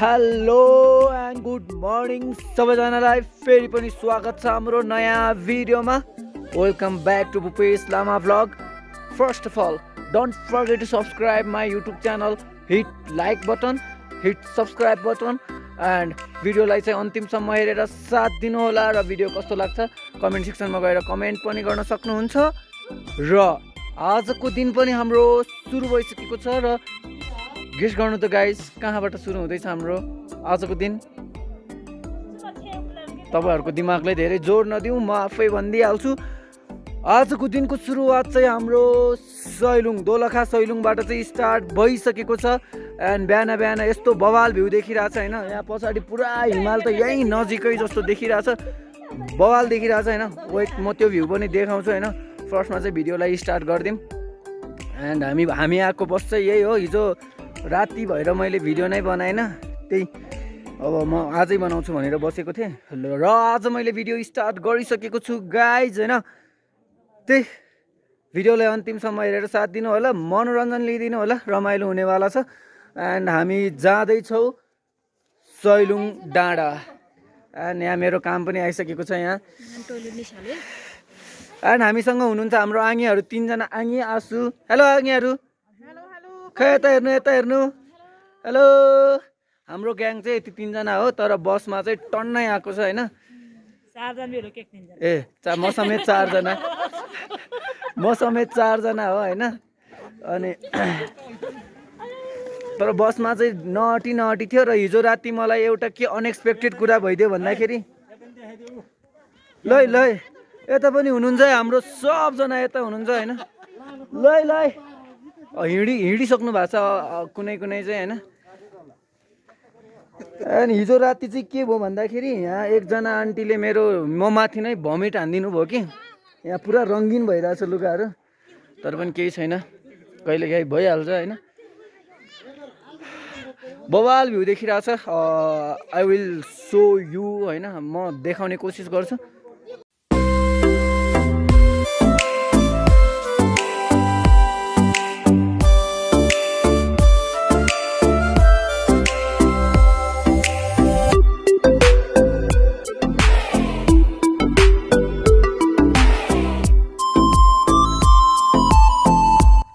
Hello and good morning सबैजनालाई फेरि पनि स्वागत छ हाम्रो नयाँ भिडियोमा। Welcome back to Bhupesh Lama vlog. First of all don't forget to subscribe my YouTube channel, hit like button, hit subscribe button and भिडियोलाई चाहिँ अन्तिमसम्म हेरेर साथ दिनुहोला। र भिडियो कस्तो लाग्छ कमेन्ट सेक्सनमा गएर कमेन्ट पनि गर्न सक्नुहुन्छ। र आजको दिन पनि हाम्रो सुरु भइसकेको छ र गेस गर्नु त गाइस कहाँबाट सुरु हुँदैछ हाम्रो आजको दिन। तपाईँहरूको दिमागलाई धेरै जोड नदिउँ, म आफै भनिदिइहाल्छु। आजको दिनको सुरुवात चाहिँ हाम्रो दोलखा सैलुङबाट चाहिँ स्टार्ट भइसकेको छ। एन्ड बिहान बिहान यस्तो बवाल भ्यू देखिरहेछ होइन। यहाँ पछाडि पुरा हिमाल त यहीँ नजिकै जस्तो देखिरहेछ, बवाल देखिरहेछ होइन। वेट म त्यो भ्यू पनि देखाउँछु होइन। फर्स्टमा चाहिँ भिडियोलाई स्टार्ट गरिदिउँ। एन्ड हामी आएको बस चाहिँ यही हो। हिजो राति भएर मैले भिडियो नै बनाएन, त्यही अब म आजै बनाउँछु भनेर बसेको थिएँ। र आज मैले भिडियो स्टार्ट गरिसकेको छु गाइज होइन। त्यही भिडियोलाई अन्तिमसम्म हेरेर साथ दिनु होला, मनोरञ्जन लिइदिनु होला, रमाइलो हुनेवाला छ। एन्ड हामी जाँदैछौँ सैलुङ डाँडा। एन्ड यहाँ मेरो काम पनि आइसकेको छ यहाँ। एन्ड हामीसँग हुनुहुन्छ हाम्रो आङीहरू, 3 जना आङी आसु। हेलो आङीहरू, खै यता हेर्नु यता हेर्नु। हेलो, हाम्रो ग्याङ चाहिँ यति 3 जना हो, तर बसमा चाहिँ टन्नै आएको छ होइन। म समेत 4 जना, म समेत 4 जना हो होइन। अनि तर बसमा चाहिँ नअटी थियो। र हिजो राति मलाई एउटा के अनएक्सपेक्टेड कुरा भइदियो भन्दाखेरि, लै यता पनि हुनुहुन्छ हाम्रो सबजना, यता हुनुहुन्छ होइन। लै हिँडिसक्नु भएको छ कुनै चाहिँ होइन। अनि हिजो राति चाहिँ के भयो भन्दाखेरि यहाँ एकजना आन्टीले म माथि नै भमिट हानिदिनु भयो कि। यहाँ पुरा रङ्गिन भइरहेछ लुगाहरू, तर पनि केही छैन, कहिलेकाहीँ भइहाल्छ होइन। बवाल भ्यू देखिरहेछ। आई विल सो यु होइन, म देखाउने कोसिस गर्छु।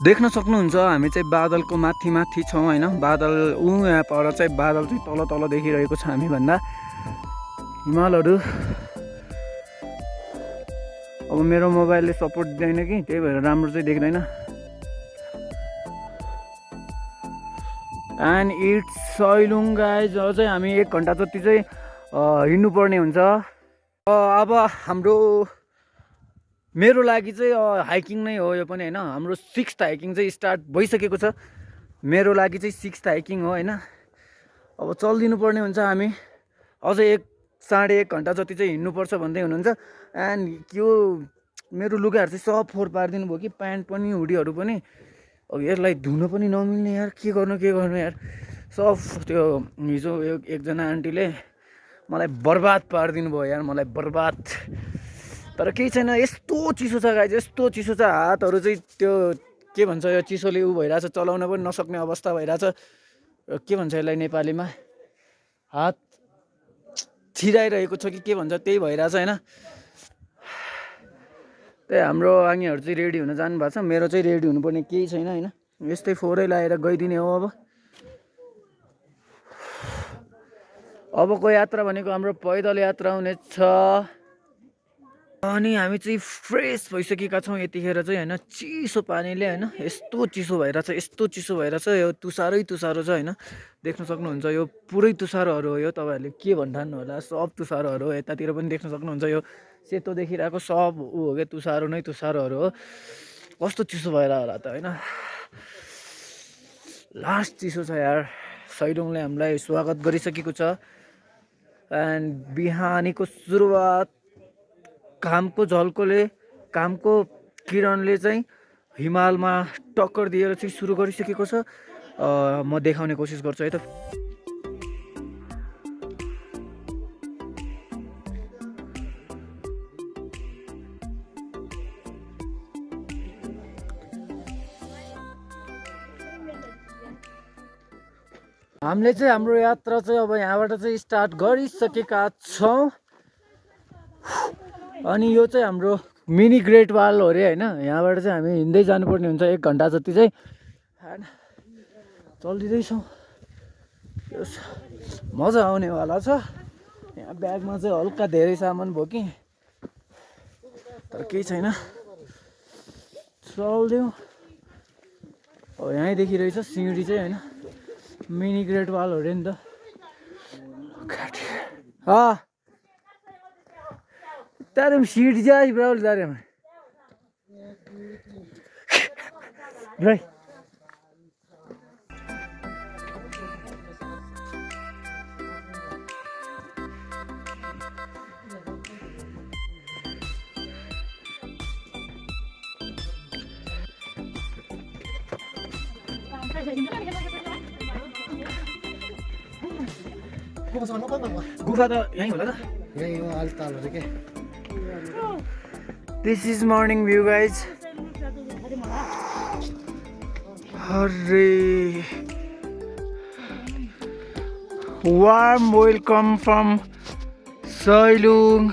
देख्न सक्नुहुन्छ हामी चाहिँ बादलको माथि छौँ होइन। बादल यहाँ पर चाहिँ बादल चाहिँ तल देखिरहेको छ हामीभन्दा, हिमालहरू। अब मेरो मोबाइलले सपोर्ट दिँदैन कि, त्यही भएर राम्रो चाहिँ देख्दैन। And it's Sailung guys. अझै हामी 1 घन्टा जति चाहिँ हिँड्नुपर्ने हुन्छ। अब मेरो लागि चाहिँ हाइकिङ नै हो यो पनि होइन। हाम्रो 6th हाइकिङ चाहिँ स्टार्ट भइसकेको छ। मेरो लागि चाहिँ 6th हाइकिङ हो होइन। अब चलिदिनु पर्ने हुन्छ हामी। अझै 1-1.5 घन्टा जति चाहिँ हिँड्नुपर्छ भन्दै हुनुहुन्छ। एन्ड यो मेरो लुगाहरू चाहिँ सब फोहोर पारिदिनु भयो कि, प्यान्ट पनि हुडीहरू पनि। अब यसलाई धुन पनि नमिल्ने यार, के गर्नु यार। सब त्यो हिजो एकजना आन्टीले मलाई बर्बाद पारिदिनु भयो यार, मलाई बर्बाद। तर केही छैन, यस्तो चिसो छ गाइज, यस्तो चिसो छ। हातहरू चाहिँ त्यो के भन्छ, यो चिसोले भइरहेछ, चलाउन पनि नसक्ने अवस्था भइरहेछ। के भन्छ यसलाई नेपालीमा, हात छिराइरहेको छ कि के भन्छ, त्यही भइरहेछ होइन। त्यही हाम्रो आङीहरू चाहिँ रेडी हुन जानु भएको छ। मेरो चाहिँ रेडी हुनुपर्ने केही छैन होइन। यस्तै फोहोरै लगाएर गइदिने हो। अबको यात्रा भनेको हाम्रो पैदल यात्रा हुनेछ। अनि हामी चाहिँ फ्रेस भइसकेका छौँ यतिखेर चाहिँ होइन। चिसो पानीले होइन, यस्तो चिसो भइरहेछ। यो तुसारै छ होइन। देख्न सक्नुहुन्छ यो पुरै तुसारोहरू हो। यो तपाईँहरूले के भन्ठान्नु होला, सब तुसारोहरू हो। यतातिर पनि देख्न सक्नुहुन्छ यो सेतो देखिरहेको सब हो क्या, तुसारोहरू हो। कस्तो चिसो भएर होला त होइन। लास्ट चिसो छ यार। सैलुङले हामीलाई स्वागत गरिसकेको छ। एन्ड बिहानीको सुरुवात घामको झल्कोले, घामको किरणले चाहिँ हिमालमा टक्कर दिएर चाहिँ सुरु गरिसकेको छ। म देखाउने कोसिस गर्छु है त। हामीले चाहिँ हाम्रो यात्रा चाहिँ अब यहाँबाट चाहिँ स्टार्ट गरिसकेका छौँ अनि यो चाहिँ हाम्रो मिनी ग्रेट वाल हो अरे होइन। यहाँबाट चाहिँ हामी हिँड्दै जानुपर्ने हुन्छ 1 घन्टा जति चाहिँ चलिँदैछौँ। मजा आउनेवाला छ। यहाँ ब्यागमा चाहिँ हल्का धेरै सामान बोकेँ तर केही छैन, चल्दिउँ। अब यहीँ देखिरहेछ सिँढी चाहिँ होइन, मिनी ग्रेट वाल हो अरे नि त। तारे में सीट जाए ब्राउल तारे में राइट। गुफा त यहीँ होला त, यहीँ हो अलतालहरु के। This is morning view guys. Hurry. Warm welcome from Soilung.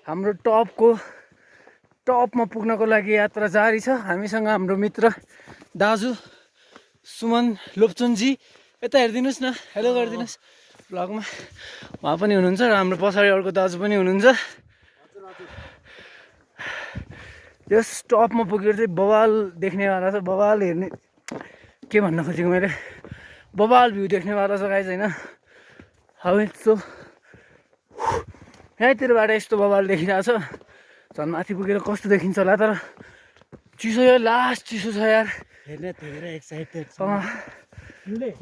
हाम्रो टपमा पुग्नको लागि यात्रा जारी छ। हामीसँग हाम्रो मित्र दाजु सुमन लोप्चनजी, यता हेरिदिनुहोस् न, हेलो गरिदिनुहोस् भ्लगमा। उहाँ पनि हुनुहुन्छ र हाम्रो पछाडि अर्को दाजु पनि हुनुहुन्छ। यस टपमा पुगेर चाहिँ बवाल देख्नेवाला छ। बवाल हेर्ने के भन्न खोजेको मैले, बवाल भ्यू देख्नेवाला छ गाइज होइन। हाउ इट्स सो यहीँतिरबाट यस्तो बवाल देखिरहेको छ। झन् माथि पुगेर कस्तो देखिन्छ होला, तर चिसो, यो लास्ट चिसो छ यार। हेर्ने धेरै एक्साइटेड छ।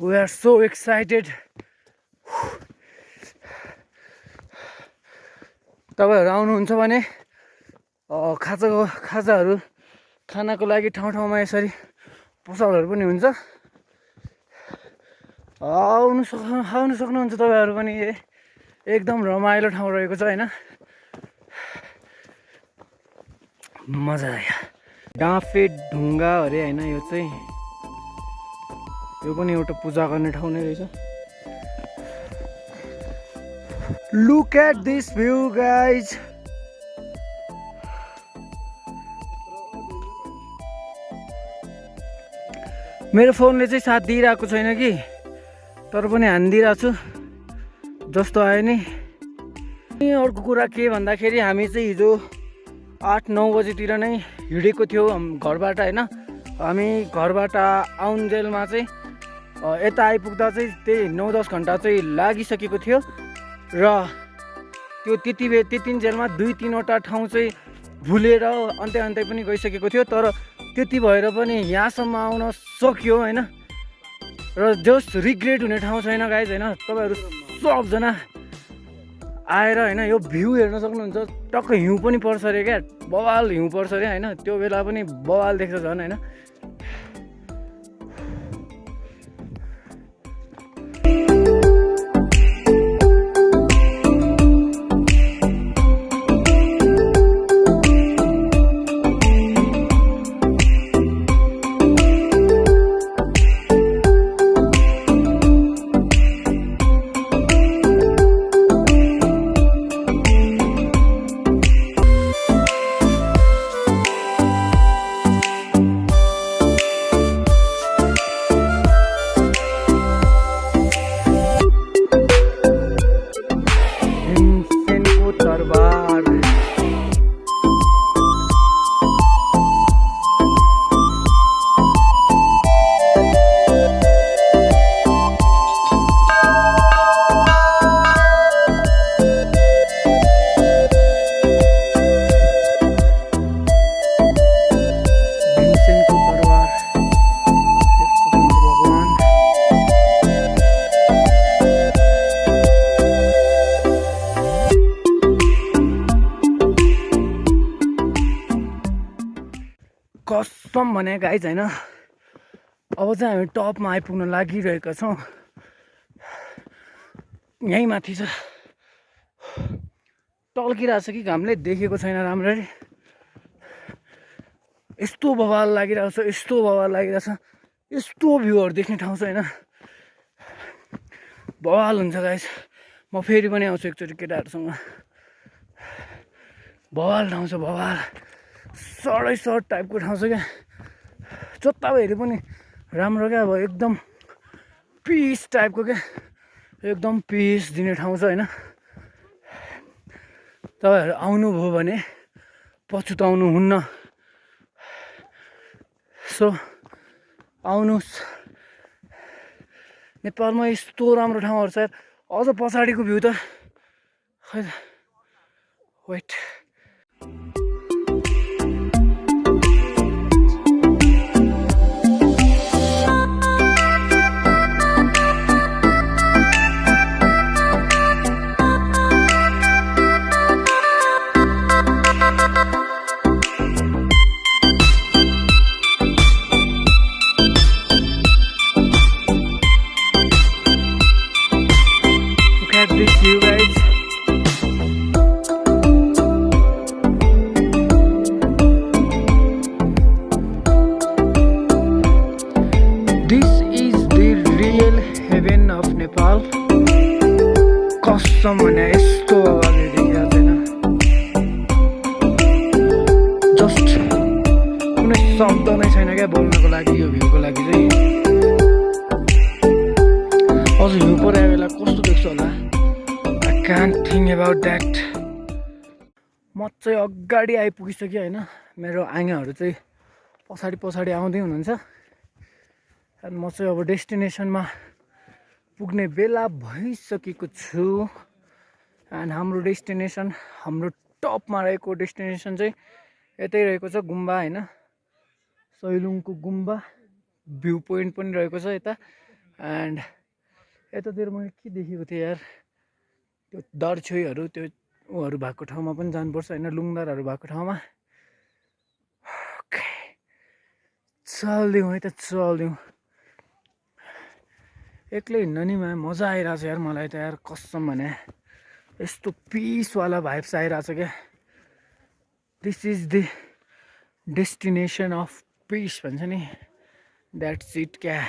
We are so excited. तपाईँहरू आउनुहुन्छ भने खाजाहरू खानाको लागि ठाउँ यसरी पसलहरू पनि हुन्छ, आउनु सक्नुहुन्छ तपाईँहरू पनि। एकदम रमाइलो ठाउँ रहेको छ होइन, मजा आयो। डाँफे ढुङ्गा अरे होइन, यो चाहिँ यो पनि एउटा पूजा गर्ने ठाउँ नै रहेछ। Look at this view guys. मेरो फोनले चाहिँ साथ दिइरहेको छैन कि, तर पनि हानिदिइरहेको छु जस्तो आयो नि। अर्को कुरा के भन्दाखेरि हामी चाहिँ हिजो 8-9 बजीतिर नै हिँडेको थियो घरबाट होइन। हामी घरबाट आउन्जेलमा चाहिँ यता आइपुग्दा चाहिँ त्यही 9-10 घन्टा चाहिँ लागिसकेको थियो र त्यो त्यतिन्जेलमा 2-3वटा ठाउँ चाहिँ भुलेर अन्त्य पनि गइसकेको थियो। तर त्यति भएर पनि यहाँसम्म आउन सक्यो होइन। र जस्ट रिग्रेट हुने ठाउँ छैन गाइज होइन। तपाईँहरू सबजना आएर होइन यो भ्यू हेर्न सक्नुहुन्छ। टक्क हिउँ पनि पर्छ अरे क्या, बवाल हिउँ पर्छ अरे होइन। त्यो बेला पनि बवाल देख्छ झन् होइन। कसम भने गाइज होइन, अब चाहिँ हामी टपमा आइपुग्न लागिरहेका छौँ। यहीँ माथि छ, टल्किरहेको छ कि घामले देखेको छैन राम्ररी। यस्तो बवाल लागिरहेको छ, यस्तो बवाल लागिरहेछ, यस्तो भ्यूहरू देख्ने ठाउँ छ होइन, बवाल हुन्छ गाइस। म फेरि पनि आउँछु एकचोटि केटाहरूसँग। बवाल ठाउँ छ, बवाल सडै सड टाइपको ठाउँ छ क्या। जता हेरे पनि राम्रो क्या, अब एकदम पिस टाइपको क्या, एकदम पिस दिने ठाउँ छ होइन। तपाईँहरू आउनुभयो भने पछुताउनु हुन्न। सो आउनुहोस्, नेपालमा यस्तो राम्रो ठाउँहरू छ। अझ पछाडिको भ्यू त खै, weight this view guys. This is the real heaven of Nepal. कसम भने यस्तो अगाडि देखिरहेको छैन। जस्ट कुनै शब्द नै छैन क्या बोल्नको लागि यो भ्यूको लागि चाहिँ। अझ भ्यू परेको बेला कस्तो देख्छु होला, can't think about that. म चाहिँ अगाडि आइपुगिसकेँ होइन, मेरो आँगाहरू चाहिँ पछाडि पछाडि आउँदै हुनुहुन्छ। अनि म चाहिँ अब डेस्टिनेसनमा पुग्ने बेला भइसकेको छु। एन्ड हाम्रो डेस्टिनेसन, हाम्रो टपमा रहेको डेस्टिनेसन चाहिँ यतै रहेको छ, गुम्बा होइन, सैलुङको गुम्बा। भ्यू पोइन्ट पनि रहेको छ यता। एन्ड यतातिर मैले के देखेको थिएँ यार, त्यो दर्छोइहरू, त्यो उहरू भएको ठाउँमा पनि जानुपर्छ होइन, लुङदारहरू भएको ठाउँमा। चलिदिउँ है त, चलिदिउँ। एक्लै हिँड्न नि मजा आइरहेको छ यार मलाई त यार, कसम भने यस्तो पिसवाला भाइब्स आइरहेको छ क्या। This is the destination of piece भन्छ नि, द्याट्स इट क्या।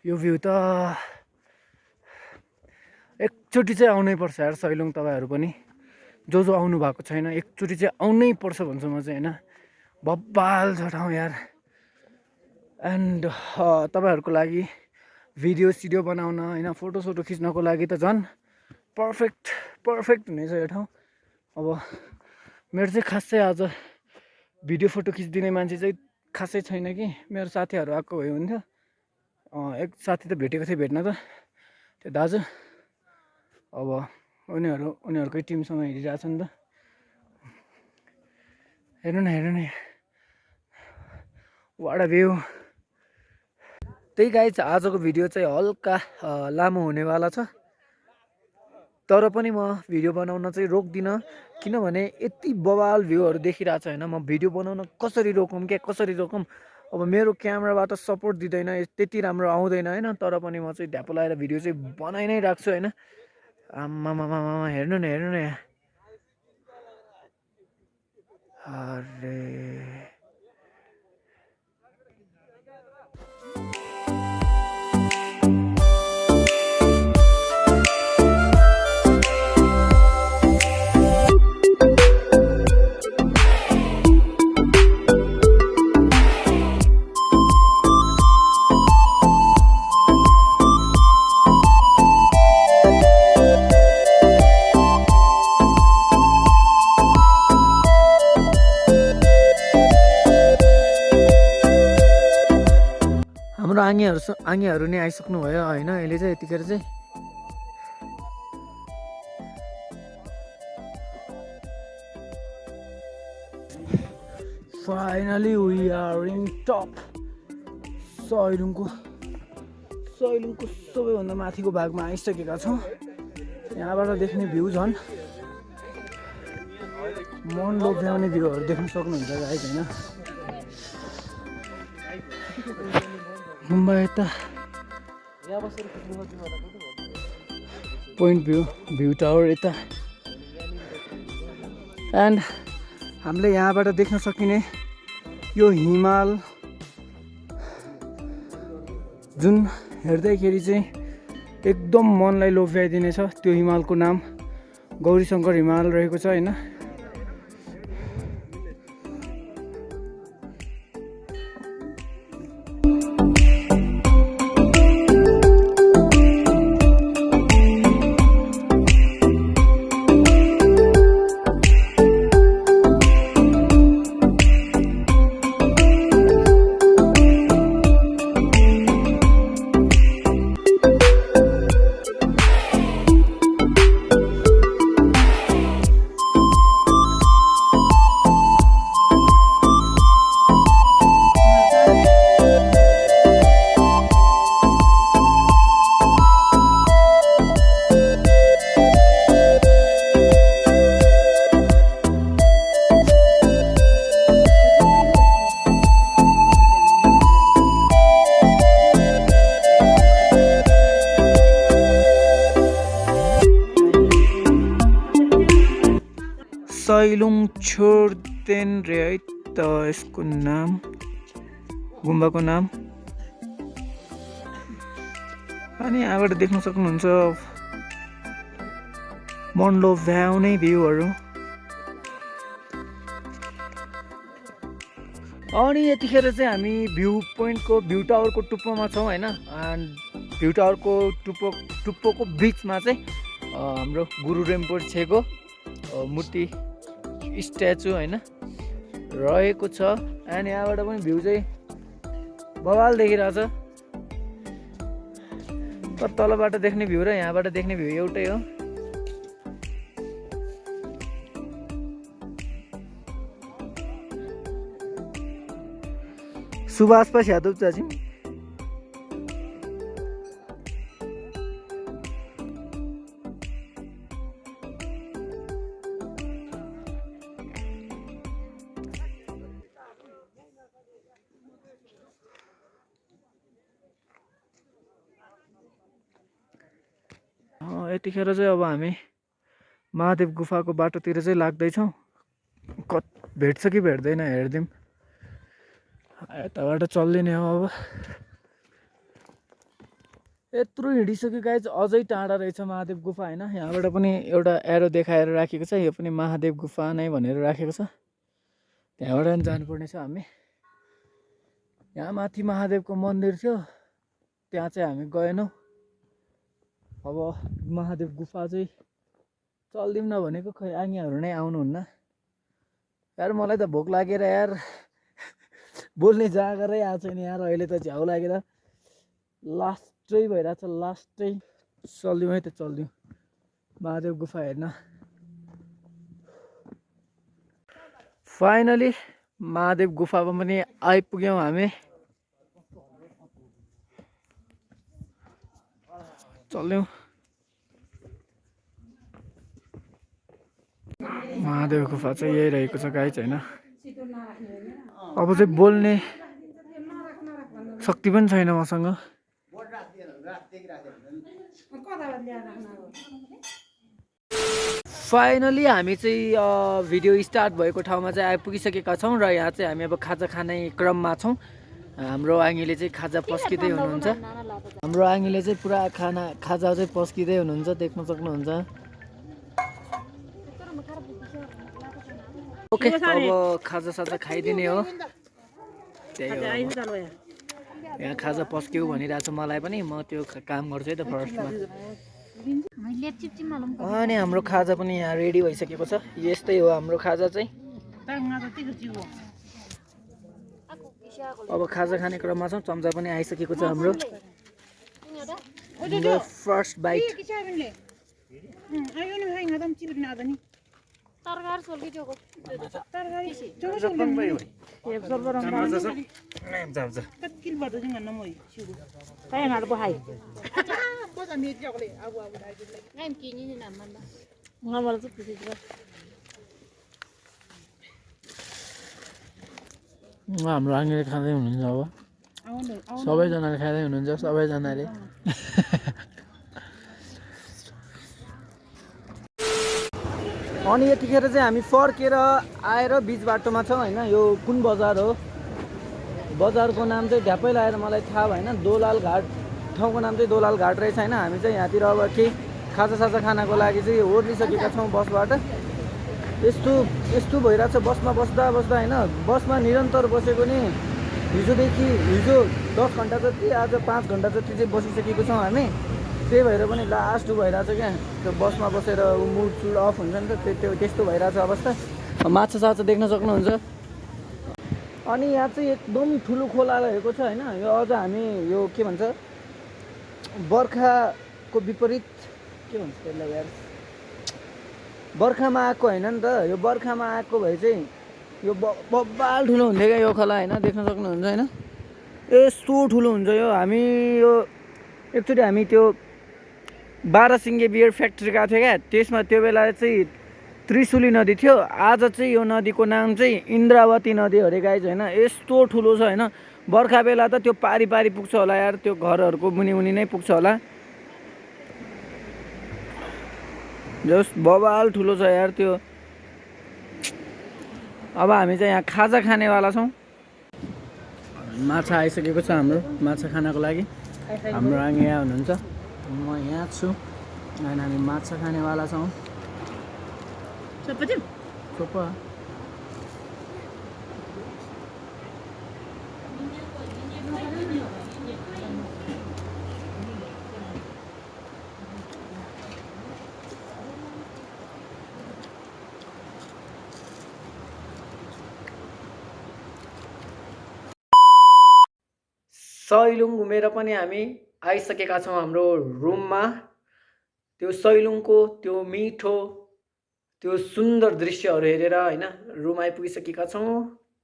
यो भ्यू त एकचोटि चाहिँ आउनै पर्छ यार सैलुङ। तपाईँहरू पनि जो आउनु भएको छैन, एकचोटि चाहिँ आउनै पर्छ भन्छु म चाहिँ होइन। बब्बाल छ ठाउँ यार। एन्ड तपाईँहरूको लागि भिडियो सिडियो बनाउन होइन, फोटोसोटो खिच्नको लागि त झन् पर्फेक्ट हुनेछ यो ठाउँ। अब मेरो चाहिँ खासै आज भिडियो फोटो खिचिदिने मान्छे चाहिँ खासै छैन कि, मेरो साथीहरू आएको भए हुन्थ्यो। एक साथी त भेटेको थिएँ भेट्न त, त्यो दाजु। अब उनीहरूकै टिमसँग हिँडिरहेछ नि त। हेर्नु न वाट अ भ्यू। त्यही गाइज, आजको भिडियो चाहिँ हल्का लामो हुनेवाला छ, तर पनि म भिडियो बनाउन चाहिँ रोक्दिनँ, किनभने यति बवाल भ्यूहरू देखिरहेको छ होइन। म भिडियो बनाउन कसरी रोकौँ क्या, कसरी रोकौँ। अब मेरो क्यामेराबाट सपोर्ट दिँदैन, त्यति राम्रो आउँदैन होइन, तर पनि म चाहिँ ढ्यापो लगाएर भिडियो चाहिँ बनाइ नै राख्छु होइन। आम्मामामा हेर्नु न अरे हाम्रो आँगीहरू नै आइसक्नु भयो होइन अहिले चाहिँ। यतिखेर चाहिँ finally we are in top. सैलुङको सबैभन्दा माथिको भागमा आइसकेका छौँ। यहाँबाट देख्ने भ्यू झन् मन लोभ्याउने भ्यूहरू देख्न सक्नुहुन्छ गाइस हैन गुम्बा यता पोइन्ट भ्यू टावर यता एन्ड हामीले यहाँबाट देख्न सकिने यो हिमाल जुन हेर्दैखेरि चाहिँ एकदम मनलाई लोभ्याइदिने छ त्यो हिमालको नाम गौरीशङ्कर हिमाल रहेको छ हैन सैलुङ छोर्तेन रे है त यसको नाम गुम्बाको नाम अनि यहाँबाट देख्न सक्नुहुन्छ मन लोभ्याउने भ्यूहरू अनि यतिखेर चाहिँ हामी भ्यू टावरको टुप्पोमा छौँ हैन भ्यू टावरको टुप्पोको बिचमा चाहिँ हाम्रो गुरु रिम्पोछेको मूर्ति स्ट्याचु हैन रहेको छ अनि यहाँबाट पनि भ्यू चाहिँ बवाल देखिरहेछ तर तलबाट देख्ने भ्यू र यहाँबाट देख्ने भ्यू एउटै हो सुभाष पास यादव चाची यतिखेर चाहिँ अब हामी महादेव गुफाको बाटोतिर चाहिँ लाग्दैछौँ भेट्छ कि भेट्दैन हेर्दिउँ यताबाट चल्दिने हो अब यत्रो हिँडिसक्यो गाइस अझै टाढा रहेछ महादेव गुफा हैन यहाँबाट पनि एउटा एरो देखाएर राखेको छ यो पनि महादेव गुफा नै भनेर राखेको छ त्यहाँबाट पनि जानुपर्ने छ हामी यहाँ माथि महादेवको मन्दिर थियो त्यहाँ चाहिँ हामी गएनौँ अब महादेव गुफा चाहिँ चल्दिउँ न भनेको खै आङियाहरू नै आउनुहुन्न यार मलाई त भोक लागेर यार बोल्ने जागरै आएको छैन यार अहिले त झ्याउ लागेर लास्टै भइरहेछ लास्टै चल्दिउँ है त चल्दिउँ महादेव गुफा हेर्न फाइनली महादेव गुफामा पनि आइपुग्यौँ हामी चल्यौँ महादेव गुफा चाहिँ यही रहेको छ गाइस हैन अब चाहिँ बोल्ने शक्ति पनि छैन मसँग फाइनली हामी चाहिँ भिडियो स्टार्ट भएको ठाउँमा चाहिँ आइपुगिसकेका छौँ र यहाँ चाहिँ हामी अब खाजा खाने क्रममा छौँ हाम्रो आङीले चाहिँ खाजा पस्किँदै हुनुहुन्छ हाम्रो आङीले चाहिँ पुरा खाजा चाहिँ पस्किँदै हुनुहुन्छ देख्न सक्नुहुन्छ ओके अब खाजा साजा खाइदिने हो त्यही हो यहाँ खाजा पस्क्यौ भनिरहेको छ मलाई पनि म त्यो काम गर्छु है त फर्स्टमा अनि हाम्रो खाजा पनि यहाँ रेडी भइसकेको छ यस्तै हो हाम्रो खाजा चाहिँ अब खाजा खाने क्रममा छौँ चम्चा पनि आइसकेको छ हाम्रो फर्स्ट बाइट तरकारी सोल्की जोको तरकारी कतिल बर्द चाहिँ गर्न म सिगु काय नार बहाई कोजा मेट जगले अब नाम किनि नि नाम भन्दा मलाई चाहिँ खुसी छ हाम्रो आङ्गीले खाँदै हुनुहुन्छ अब आउनु आउनु सबैजनाले खाँदै हुनुहुन्छ सबैजनाले अनि यतिखेर चाहिँ हामी फर्केर आएर बिच बाटोमा छौँ होइन यो कुन बजार हो बजारको नाम चाहिँ ढ्याप्पै लगाएर मलाई थाहा भएन दोलाल घाट ठाउँको नाम चाहिँ दोलाल घाट रहेछ होइन हामी चाहिँ यहाँतिर अब केही खाजासाजा खानको लागि चाहिँ ओर्लिसकेका छौँ बसबाट यस्तो यस्तो भइरहेछ बसमा बस्दा बस्दा होइन बसमा निरन्तर बसेको नि हिजो 10 घन्टा जति आज 5 घन्टा जति चाहिँ बसिसकेको छौँ हामी त्यही भएर पनि लास्ट भइरहेछ क्या त्यो बसमा बसेर मुड सुड अफ हुन्छ नि त त्यो त्यस्तो भइरहेछ अवस्था माछा साछा देख्न सक्नुहुन्छ अनि यहाँ चाहिँ एकदम ठुलो खोला रहेको छ होइन यो अझ हामी यो के भन्छ बर्खाको विपरीत के भन्छ त्यसलाई यार बर्खामा आएको होइन नि त यो बर्खामा आएको भए चाहिँ यो बब्बाल ठुलो हुन्थ्यो क्या यो खोला होइन देख्न सक्नुहुन्छ होइन यस्तो ठुलो हुन्छ यो हामी यो एकचोटि हामी त्यो 12 सिङ्गे बियर फ्याक्ट्री गएको थियो क्या त्यसमा त्यो बेला चाहिँ त्रिशुली नदी थियो आज चाहिँ यो नदीको नाम चाहिँ इन्द्रावती नदी अरे गाइज होइन यस्तो ठुलो छ होइन बर्खा बेला त त्यो पारी पारी पुग्छ होला यार त्यो घरहरूको मुनि मुनि नै पुग्छ होला जस बबाल ठुलो छ यार त्यो अब हामी चाहिँ यहाँ खाजा खानेवाला छौँ माछा आइसकेको छ हाम्रो माछा खानको लागि हाम्रो आङ्गी यहाँ हुनुहुन्छ म यहाँ छु अनि हामी माछा खानेवाला छौँ चोप्पा सैलुङ घुमेर पनि हामी आइसकेका छौँ हाम्रो रुममा त्यो सैलुङको त्यो मिठो त्यो सुन्दर दृश्यहरू हेरेर होइन रुम आइपुगिसकेका छौँ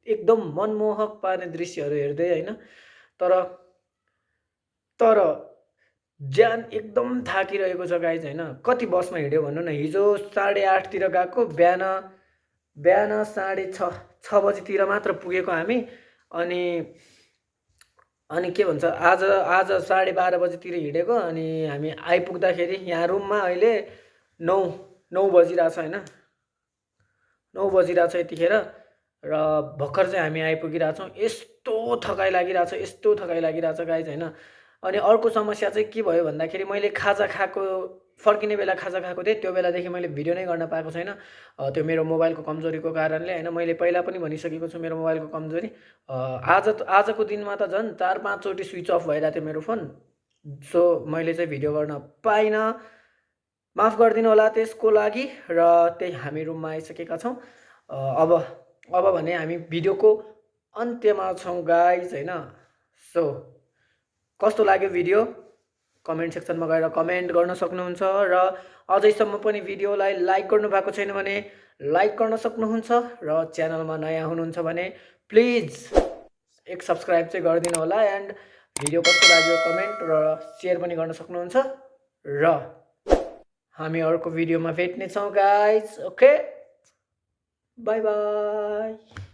एकदम मनमोहक पार्ने दृश्यहरू हेर्दै होइन तर ज्यान एकदम थाकिरहेको छ गाइज होइन कति बसमा हिँड्यो भन्नु न हिजो 8:30 तिर गएको बिहान 6:30 बजीतिर मात्र पुगेको हामी अनि के भन्छ आज 12:30 बजीतिर हिँडेको अनि हामी आइपुग्दाखेरि यहाँ रुममा अहिले 9 बजिरहेछ होइन 9 बजिरहेछ यतिखेर र भर्खर चाहिँ हामी आइपुगिरहेछौँ यस्तो थकाइ लागिरहेछ गाइज होइन अनि अर्को समस्या चाहिँ के भयो भन्दाखेरि मैले खाजा खाएको फर्किने बेला खाजा खाएको थिएँ त्यो बेलादेखि मैले भिडियो नै गर्न पाएको छैन त्यो मेरो मोबाइलको कमजोरीको कारणले होइन मैले पहिला पनि भनिसकेको छु मेरो मोबाइलको कमजोरी आजको दिनमा त झन् 4-5 चोटि स्विच अफ भइरहेको थियो मेरो फोन सो मैले चाहिँ भिडियो गर्न पाइनँ माफ गरिदिनु होला त्यसको लागि र त्यही हामी रुममा आइसकेका छौँ अब भने हामी भिडियोको अन्त्यमा छौँ गाइज होइन सो कस्तो लाग्यो भिडियो कमेन्ट सेक्सनमा गएर कमेन्ट गर्न सक्नुहुन्छ र अझैसम्म पनि भिडियोलाई लाइक गर्नु भएको छैन भने लाइक गर्न सक्नुहुन्छ र च्यानलमा नयाँ हुनुहुन्छ भने प्लिज एक सब्सक्राइब चाहिँ गरिदिनु होला एन्ड भिडियो कस्तो लाग्यो कमेन्ट र सेयर पनि गर्न सक्नुहुन्छ र हामी अर्को भिडियोमा भेट्ने छौँ गाइज ओके बाई बाई